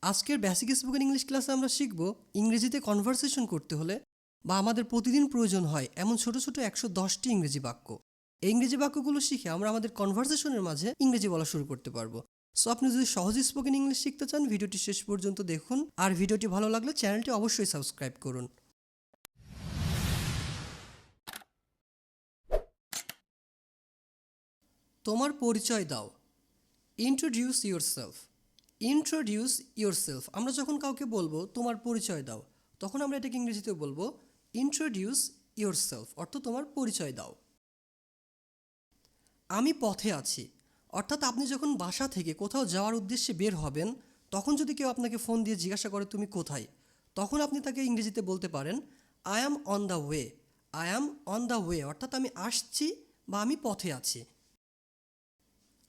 আজকের basic spoken English ক্লাসে আমরা শিখব ইংরেজিতে কনভারসেশন করতে হলে বা আমাদের প্রতিদিন প্রয়োজন হয় এমন ছোট ছোট 110টি ইংরেজি বাক্য। এই ইংরেজি বাক্যগুলো শিখে আমরা আমাদের কনভারসেশনের মাঝে ইংরেজি বলা শুরু করতে পারবো। সো আপনি যদি সহজ স্পোকেন ইংলিশ শিখতে চান ভিডিওটি শেষ পর্যন্ত দেখুন, আর ভিডিওটি ভালো লাগলে চ্যানেলটি অবশ্যই সাবস্ক্রাইব করুন। তোমার পরিচয় দাও। Introduce yourself. ইন্ট্রোডিউস ইয়োরসেলফ আমরা যখন কাউকে বলবো তোমার পরিচয় দাও, তখন আমরা এটাকে ইংরেজিতে বলবো ইন্ট্রোডিউস ইয়োরসেলফ, অর্থাৎ তোমার পরিচয় দাও। আমি পথে আছি, অর্থাৎ আপনি যখন বাসা থেকে কোথাও যাওয়ার উদ্দেশ্যে বের হবেন, তখন যদি কেউ আপনাকে ফোন দিয়ে জিজ্ঞাসা করে তুমি কোথায়, তখন আপনি তাকে ইংরেজিতে বলতে পারেন I am on the way. I am on the way অর্থাৎ আমি আসছি বা আমি পথে আছি।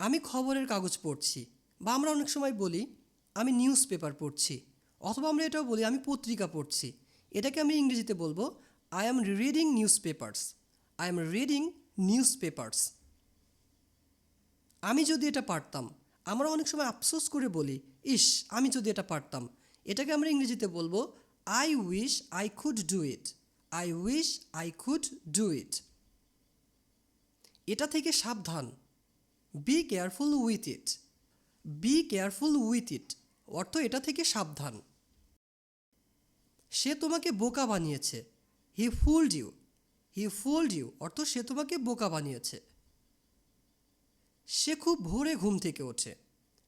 আমি খবরের কাগজ পড়ছি, বা আমরা অনেক সময় বলি আমি নিউজ পেপার পড়ছি, অথবা আমরা এটাও বলি আমি পত্রিকা পড়ছি। এটাকে আমি ইংরেজিতে বলবো I am reading news papers. I am reading news papers. আমি যদি এটা পারতাম, আমরা অনেক সময় আফসোস করে বলি ইস আমি যদি এটা পারতাম। এটাকে আমরা ইংরেজিতে বলবো I wish I could do it. I wish I could do it. এটা থেকে সাবধান। Be careful with it. Be careful with it অর্থ এটা থেকে সাবধান। সে তোমাকে বোকা বানিয়েছে। He fooled you. He fooled you অর্থ সে তোমাকে বোকা বানিয়েছে। সে খুব ভোরে ঘুম থেকে ওঠে।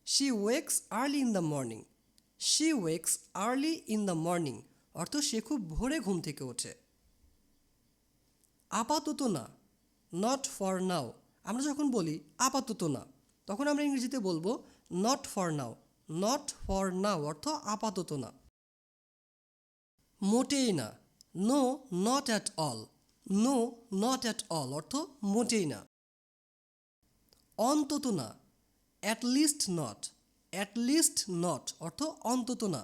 She wakes early in the morning. She wakes early in the morning অর্থ সে খুব ভোরে ঘুম থেকে ওঠে। আপাতত না, নট ফর নাও। আমরা যখন বলি আপাতত না, তখন আমরা ইংরেজিতে বলবো not for now. Not for now অর্থ আপাতত না। মোটেই না, no not at all. No not at all অর্থ মোটেই না। অন্তত না, at least not. At least not অর্থ অন্তত না।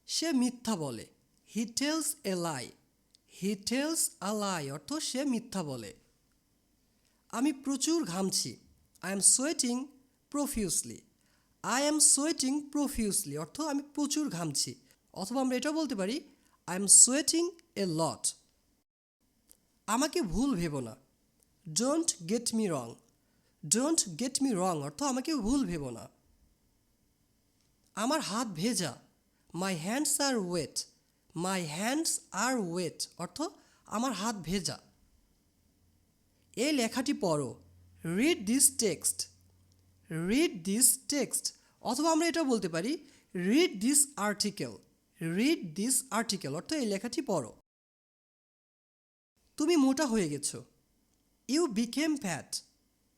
সে মিথ্যা বলে। He tells a lie. He tells আ লাই অর্থ সে মিথ্যা বলে। আমি প্রচুর ঘামছি। I am sweating profusely. I am sweating profusely অর্থ আমি প্রচুর ঘামছি, অথবা আমরা এটাও বলতে পারি I am sweating a lot. আমাকে ভুল ভেবো না। Don't get me wrong. Don't get me wrong অর্থ আমাকে ভুল ভেবো না। আমার হাত ভেজা। My hands are wet. My hands are wet অর্থ আমার হাত ভেজা। এই লেখাটি পড়ো। Read this text. Read this text অথবা আমরা এটা বলতে পারি read this article. Read this article অর্থ এই লেখাটি পড়ো। তুমি মোটা হয়ে গেছো। You became fat.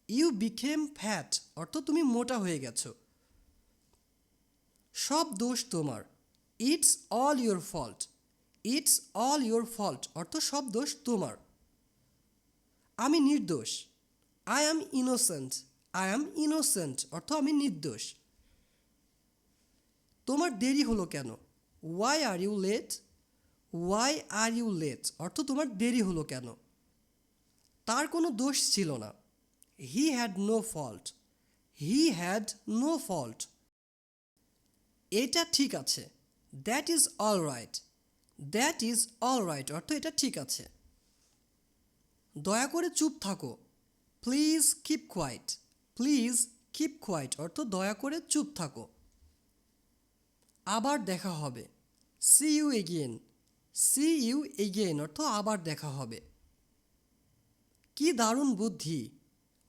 You became fat অর্থ তুমি মোটা হয়ে গেছো। সব দোষ তোমার। It's all your fault. It's all your fault অর্থ সব দোষ তোমার। আমি নির্দোষ। I am innocent. I am innocent অর্থ আমি নির্দোষ। তোমার দেরি হলো কেন? Why are you late. Why are you late অর্থ তোমার দেরি হলো কেন। তার কোনো দোষ ছিল না। He had no fault. He had no fault. এটা ঠিক আছে। That is all right. That is all right অর্থ এটা ঠিক আছে। দয়া করে চুপ থাকো। Please keep quiet. Please keep quiet অর্থ দয়া করে চুপ থাকো। আবার দেখা হবে। See you again. See you again অর্থ আবার দেখা হবে। কি দারুণ বুদ্ধি।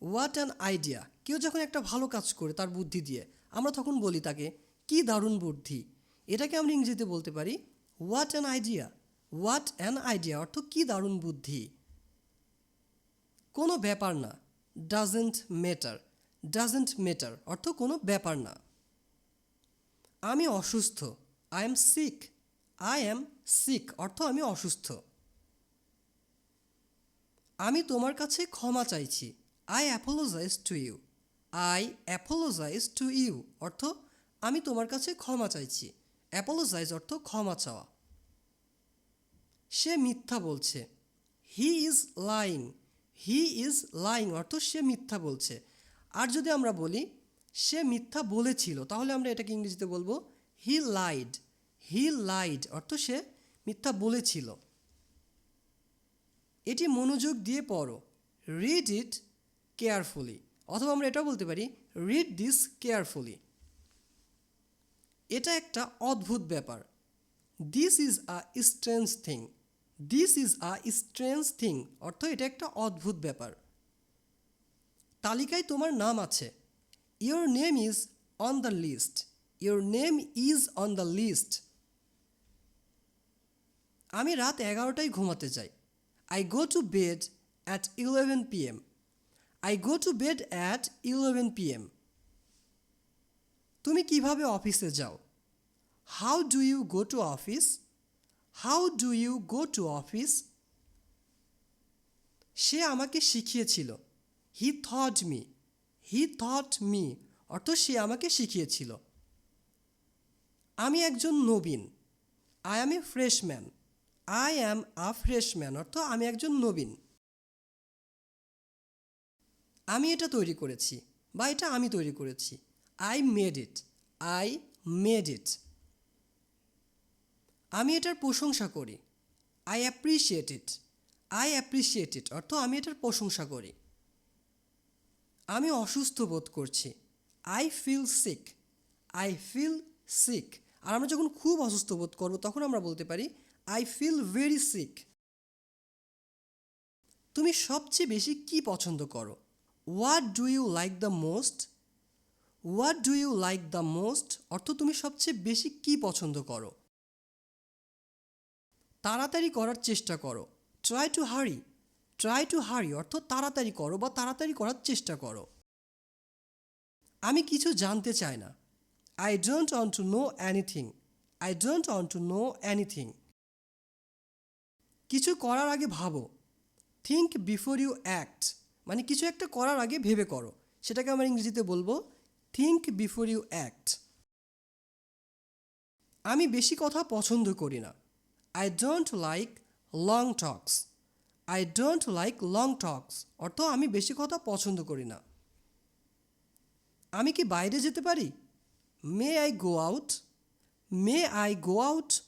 What an idea. কেউ যখন একটা ভালো কাজ করে তার বুদ্ধি দিয়ে, আমরা তখন বলি তাকে কি দারুণ বুদ্ধি। এটাকে আমরা ইংরেজিতে বলতে পারি what an idea. What an idea অর্থ কি দারুণ বুদ্ধি। কোনো ব্যাপার না। Doesn't matter. ডাজেন্ট ম্যাটার অর্থ কোনো ব্যাপার না। আমি অসুস্থ। I am sick. I am sick অর্থ আমি অসুস্থ। আমি তোমার কাছে ক্ষমা চাইছি। I apologise to you. I apologise to you অর্থ আমি তোমার কাছে ক্ষমা চাইছি। অ্যাপোলোজাইজ অর্থ ক্ষমা চাওয়া। সে মিথ্যা বলছে। He is lying. He is lying অর্থ সে মিথ্যা বলছে। আর যদি আমরা বলি সে মিথ্যা বলেছিল, তাহলে আমরা এটাকে ইংরেজিতে বলবো হি লাইড। হি লাইড অর্থ সে মিথ্যা বলেছিল। এটি মনোযোগ দিয়ে পড়ো, রিড ইট কেয়ারফুলি, অথবা আমরা এটাও বলতে পারি রিড দিস কেয়ারফুলি। এটা একটা অদ্ভুত ব্যাপার। This is a strange thing. This is a strange thing অর্থ এটা একটা অদ্ভুত ব্যাপার। তালিকায় তোমার নাম আছে। Your name is on the list. Your name is on the list. আমি রাত 11টায় ঘুমাতে যাই। I go to bed at 11 PM। I go to bed at 11 PM। তুমি কিভাবে অফিসে যাও? How do you go to office? How do you go to office? সে আমাকে শিখিয়েছিল। He taught me. He taught me অর্থ সে আমাকে শিখিয়েছিল। আমি একজন নবীন। I am a freshman. I am a freshman অর্থ আমি একজন নবীন। আমি এটা তৈরি করেছি বা এটা আমি তৈরি করেছি। I made it. I made it. আমি এটার প্রশংসা করি। I appreciate it. I appreciate it অর্থ আমি এটার প্রশংসা করি। আমি অসুস্থ বোধ করছি। I feel sick. I feel sick. আর আমরা যখন খুব অসুস্থ বোধ করবো তখন আমরা বলতে পারি আই ফিল ভেরি সিক। তুমি সবচেয়ে বেশি কি পছন্দ করো? What do you like the most? What do you like the most অর্থ তুমি সবচেয়ে বেশি কি পছন্দ করো? তাড়াতাড়ি করার চেষ্টা করো। ট্রাই টু হারি। ট্রাই টু হারি অর্থ তাড়াতাড়ি করো বা তাড়াতাড়ি করার চেষ্টা করো। আমি কিছু জানতে চাই না। I don't want to know anything. I don't want to know anything. কিছু করার আগে ভাবো। থিঙ্ক বিফোর ইউ অ্যাক্ট, মানে কিছু একটা করার আগে ভেবে করো। সেটাকে আমরা ইংরেজিতে বলবো থিঙ্ক বিফোর ইউ অ্যাক্ট। আমি বেশি কথা পছন্দ করি না। I don't like long talks. I don't like long talks অর্থ আমি বেশি কথা পছন্দ করি না। আমি কি বাইরে যেতে পারি? May I go out? May I go out?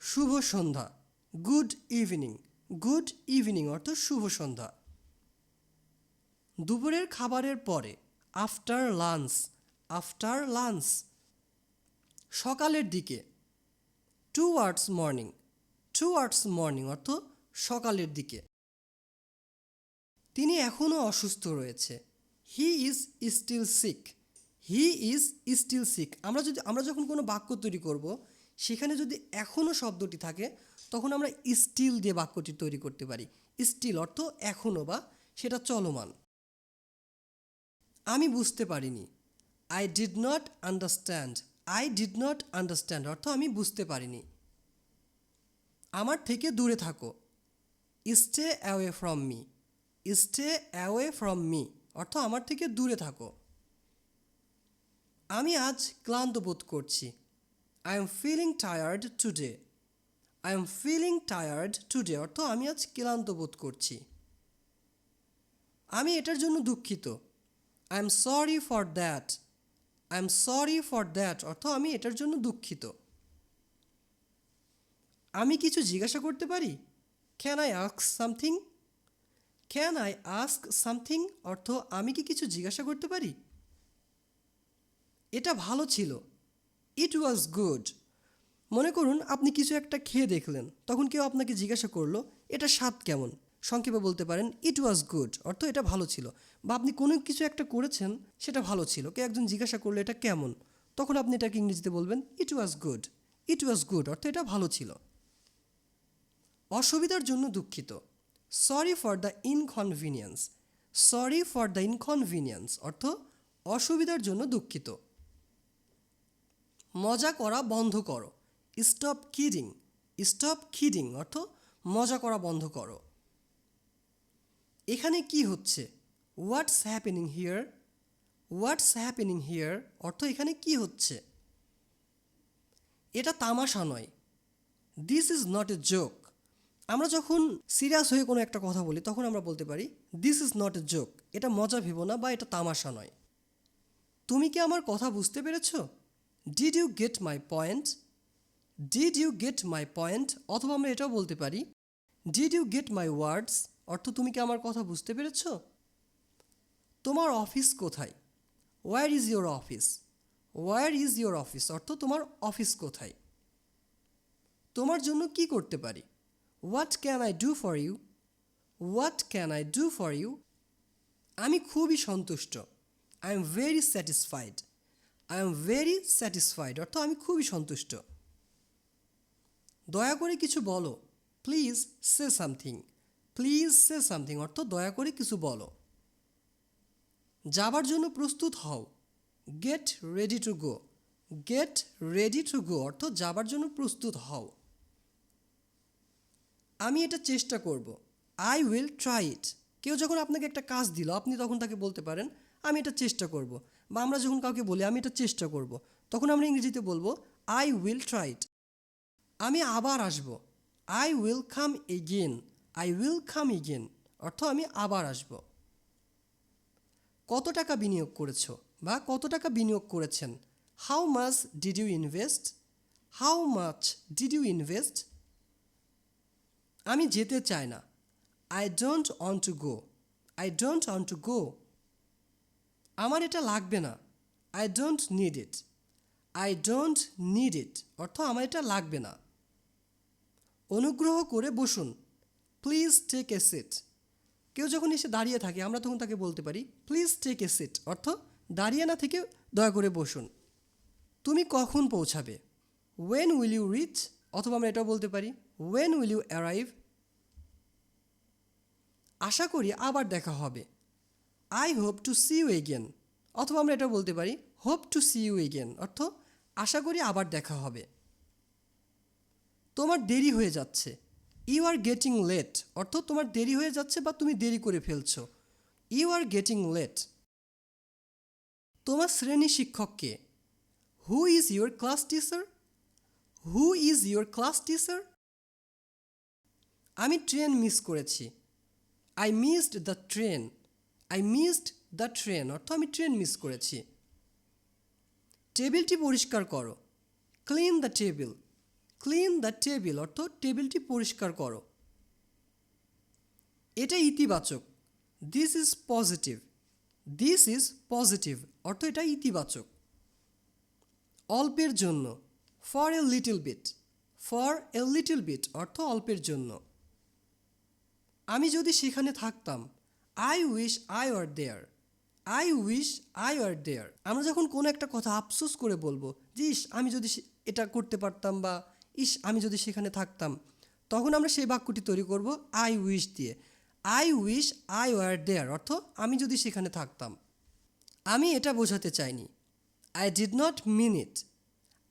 শুভ সন্ধ্যা। Good evening. গুড ইভিনিং অর্থ শুভ সন্ধ্যা। দুপুরের খাবারের পরে। After lunch. After lunch. সকালের দিকে। Towards morning. টুয়ার্ডস মর্নিং অর্থ সকালের দিকে। তিনি এখনও অসুস্থ রয়েছে। He is still sick. He is still sick. আমরা যখন কোনো বাক্য তৈরি করব সেখানে যদি এখনও শব্দটি থাকে তখন আমরা স্টিল দিয়ে বাক্যটি তৈরি করতে পারি। স্টিল অর্থ এখনও বা সেটা চলমান। আমি বুঝতে পারিনি। I did not understand. I did not understand অর্থ আমি বুঝতে পারিনি। আমার থেকে দূরে থাকো। Stay away from me. Stay away from me অর্থ আমার থেকে দূরে থাকো। আমি আজ ক্লান্ত বোধ করছি। I am feeling tired today. I am feeling tired today অর্থ আমি আজ ক্লান্ত বোধ করছি। আমি এটার জন্য দুঃখিত। I am sorry for that. I am sorry for that অর্থ আমি এটার জন্য দুঃখিত। আমি কিছু জিজ্ঞাসা করতে পারি? Can I ask something? Can I ask something অর্থ আমি কি কিছু জিজ্ঞাসা করতে পারি? এটা ভালো ছিল। ইট ওয়াজ গুড। মনে করুন আপনি কিছু একটা খেয়ে দেখলেন, তখন কেউ আপনাকে জিজ্ঞাসা করলো এটা স্বাদ কেমন? সংক্ষেপে বলতে পারেন ইট ওয়াজ গুড অর্থ এটা ভালো ছিল। বা আপনি কোনো কিছু একটা করেছেন সেটা ভালো ছিল, কেউ একজন জিজ্ঞাসা করলো এটা কেমন, তখন আপনি এটাকে ইংরেজিতে বলবেন ইট was good. It was good অর্থ এটা ভালো ছিল। অসুবিধার জন্য দুঃখিত। Sorry for the inconvenience. Sorry for the inconvenience অর্থ অসুবিধার জন্য দুঃখিত। মজা করা বন্ধ করো। Stop kidding. স্টপ কিডিং অর্থ মজা করা বন্ধ করো। এখানে কি হচ্ছে? What's happening here. What's happening here অর্থ এখানে কি হচ্ছে? এটা তামাশা নয়। This is not a joke. আমরা যখন সিরিয়াস হয়ে কোনো একটা কথা বলি তখন আমরা বলতে পারি this is not a joke. এটা মজা ভেবো না বা এটা তামাশা নয়। তুমি কি আমার কথা বুঝতে পেরেছ? Did you get my point? Did you get my point? অথবা আমরা এটাও বলতে পারি did you get my words? অর্থ তুমি কি আমার কথা বুঝতে পেরেছ? তোমার অফিস কোথায়? Where is your office? Where is your office অর্থ তোমার অফিস কোথায়? তোমার জন্য কি করতে পারি? What can I do for you? What can I do for you? আমি খুবই সন্তুষ্ট। I am very satisfied. I am very satisfied অর্থ আমি খুবই সন্তুষ্ট। দয়া করে কিছু বলো। Please say something. Please say something অর্থ দয়া করে কিছু বলো। যাবার জন্য প্রস্তুত হও। Get ready to go. Gate ready to go অর্থ যাবার জন্য প্রস্তুত হও। আমি এটা চেষ্টা করব। I will try it. কেউ যখন আপনাকে একটা কাজ দিল আপনি তখন তাকে বলতে পারেন আমি এটা চেষ্টা করব। বা আমরা যখন কাউকে বলি আমি এটা চেষ্টা করব, তখন আমরা ইংরেজিতে বলবো আই উইল ট্রাই ইট। আমি আবার আসব। I will come again. I will come again অর্থ আমি আবার আসব। কত টাকা বিনিয়োগ করেছো বা কত টাকা বিনিয়োগ করেছেন? How much did you invest? How much did you invest? আমি যেতে চাই না। I don't want to go. I don't want to go. আমার এটা লাগবে না। I don't need it. I don't need it অর্থ আমার এটা লাগবে না। অনুগ্রহ করে বসুন। Please take a seat. কেউ যখন এসে দাঁড়িয়ে থাকে আমরা তখন তাকে বলতে পারি প্লিজ টেক এ সিট অর্থ দাঁড়িয়ে না থেকে দয়া করে বসুন। তুমি কখন পৌঁছাবে? When will you reach? অথবা আমরা এটাও বলতে পারি ওয়েন উইল ইউ অ্যারাইভ? আশা করি আবার দেখা হবে। I hope to see you again. অথবা আমরা এটাও বলতে পারি hope to see you again অর্থ আশা করি আবার দেখা হবে। তোমার দেরি হয়ে যাচ্ছে। ইউ আর গেটিং লেট অর্থ তোমার দেরি হয়ে যাচ্ছে বা তুমি দেরি করে ফেলছো। You are getting late. তোমার শ্রেণী শিক্ষক কে? Who is your class teacher? Who is your class teacher? আমি ট্রেন মিস করেছি। I missed the train. I missed the train অর্থ আমি ট্রেন মিস করেছি। টেবিলটি পরিষ্কার করো। Clean the table. Clean the table অর্থ টেবিলটি পরিষ্কার করো। এটা ইতিবাচক। This is positive. This is positive অর্থ এটা ইতিবাচক। অল্পের জন্য। For a little bit. For a little bit অর্থ অল্পের জন্য। আমি যদি সেখানে থাকতাম। I wish I were there. I wish I were there. আমরা যখন কোনো একটা কথা আফসোস করে বলবো যে ইস আমি যদি এটা করতে পারতাম বা ইস আমি যদি সেখানে থাকতাম, তখন আমরা সেই বাক্যটি তৈরি করব আই উইশ দিয়ে। I wish I were there অর্থ আমি যদি সেখানে থাকতাম। আমি এটা বোঝাতে চাইনি। I did not mean it.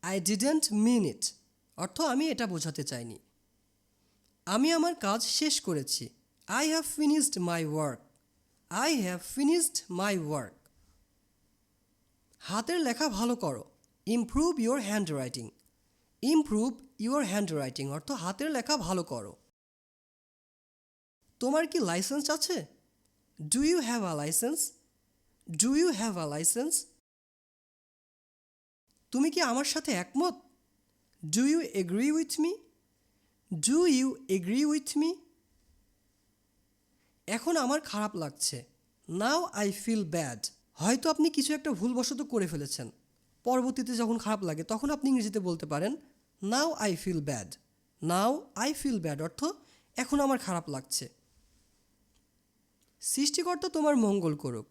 I didn't mean it অর্থ আমি এটা বোঝাতে চাইনি। আমি আমার কাজ শেষ করেছি। I have finished my work. I have finished my work. হাতের লেখা ভালো করো। Improve your handwriting. Improve your handwriting অর্থ হাতের লেখা ভালো করো। তোমার কি লাইসেন্স আছে? Do you have a licence? Do you have a licence? তুমি কি আমার সাথে একমত? Do you agree with me? Do you agree with me? এখন আমার খারাপ লাগছে। Now I feel bad. হয়তো আপনি কিছু একটা ভুলবশত করে ফেলেছেন। পরবর্তীতে যখন খারাপ লাগে তখন আপনি ইংরেজিতে বলতে পারেন now I feel bad. Now I feel bad অর্থ এখন আমার খারাপ লাগছে। সৃষ্টিকর্তা তোমার মঙ্গল করুক।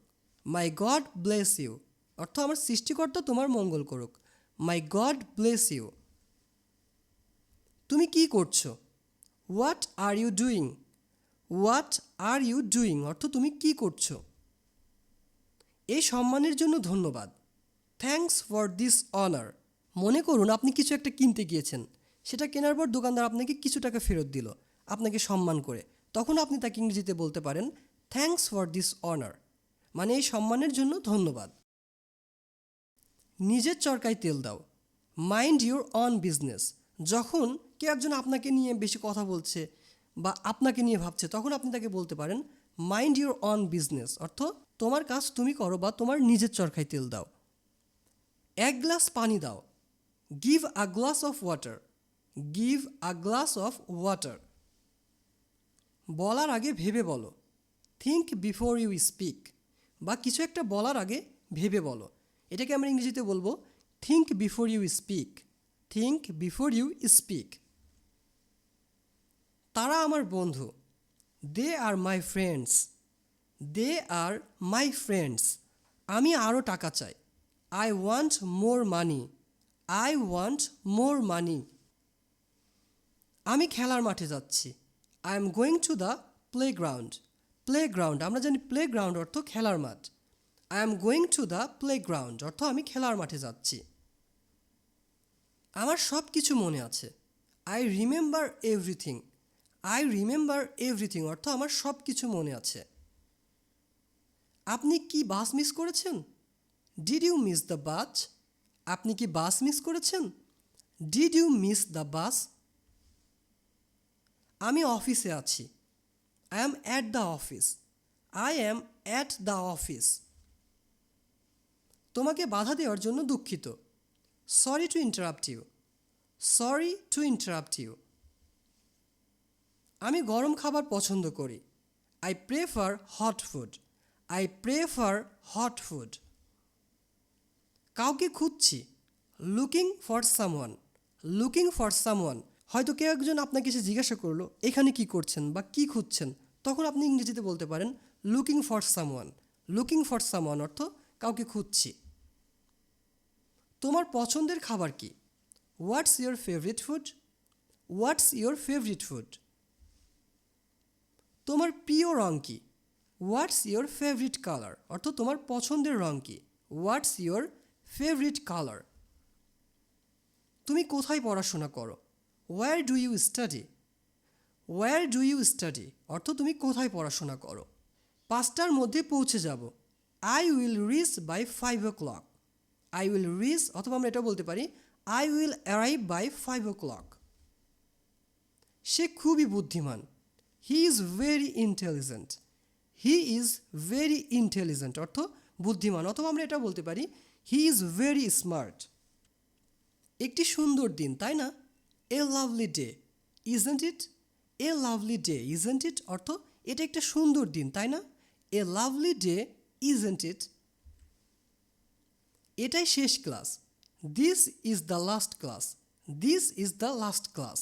মাই গড ব্লেস ইউ অর্থ আমার সৃষ্টিকর্তা তোমার মঙ্গল করুক। My God bless you. তুমি কি করছো? What are you doing? What are you doing অর্থ তুমি কি করছো? এই সম্মানের জন্য ধন্যবাদ। Thanks for this honour. মনে করুন আপনি কিছু একটা কিনতে গিয়েছেন, সেটা কেনার পর দোকানদার আপনাকে কিছু টাকা ফেরত দিল আপনাকে সম্মান করে, তখন আপনি তাকে ইংরেজিতে বলতে পারেন থ্যাঙ্কস ফর দিস অনার, মানে এই সম্মানের জন্য ধন্যবাদ। নিজের চরকায় তেল দাও। Mind your on business. যখন কেউ একজন আপনাকে নিয়ে বেশি কথা বলছে বা আপনাকে নিয়ে ভাবছে তখন আপনি তাকে বলতে পারেন মাইন্ড ইউর অন বিজনেস অর্থ তোমার কাজ তুমি করো বা তোমার নিজের চরকায় তেল দাও। এক গ্লাস পানি দাও, give a glass of water, give a glass of water. বলার আগে ভেবে বলো, থিঙ্ক বিফোর ইউ স্পিক, বা কিছু একটা বলার আগে ভেবে বলো। এটাকে আমরা ইংরেজিতে বলবো think before you speak, think before you speak. তারা আমার বন্ধু, দে আর my friends, they R my friends. আমি আরও টাকা চাই, I want more money, I want more money. আমি খেলার মাঠে যাচ্ছি, I am going to the playground, playground আমরা জানি প্লেগ্রাউন্ড অর্থ খেলার মাঠ। I am going to the playground অর্থ আমি খেলার মাঠে যাচ্ছি। আমার সব কিছু মনে আছে, I remember everything, I remember everything অর্থ আমার সব কিছু মনে আছে। আপনি কি বাস মিস করেছেন? Did you miss the bus? আপনি কি বাস মিস করেছেন? Did you miss the bus? আমি অফিসে আছি, I am at the office, I am at the office. তোমাকে বাধা দেওয়ার জন্য দুঃখিত, sorry to interrupt you, sorry to interrupt you. আমি গরম খাবার পছন্দ করি, I prefer hot food, I prefer hot food. কাউকে খুঁজছি, looking for someone, looking for someone. হয়তো কেউ একজন আপনাকে এসে জিজ্ঞাসা করলো এখানে কি করছেন বা কি খুঁজছেন, তখন আপনি ইংরেজিতে বলতে পারেন looking for someone, looking for someone অর্থ কাউকে খুঁজছি। তোমার পছন্দের খাবার কি? What's your favourite food, what's your favourite food. তোমার প্রিয় রং কি? হোয়াটস ইয়োর ফেভারিট কালার অর্থ তোমার পছন্দের রং কি? What's your favourite colour. তুমি কোথায় পড়াশোনা করো? Where do you study, where do you study অর্থ তুমি কোথায় পড়াশোনা করো। 5টার মধ্যে পৌঁছে যাব, I will reach by 5 o'clock, I will reach অথবা আমরা এটা বলতে পারি I will arrive by 5 o'clock। সে খুবই বুদ্ধিমান, he is very intelligent, he is very intelligent অর্থ বুদ্ধিমান, অথবা আমরা এটা বলতে পারি হি ইজ ভেরি স্মার্ট। একটি সুন্দর দিন তাই না? A lovely day isn't it, a lovely day isn't it অর্থ এটা একটা সুন্দর দিন তাই না? A lovely day isn't it. এটাই শেষ class, this is the last class, this is the last class.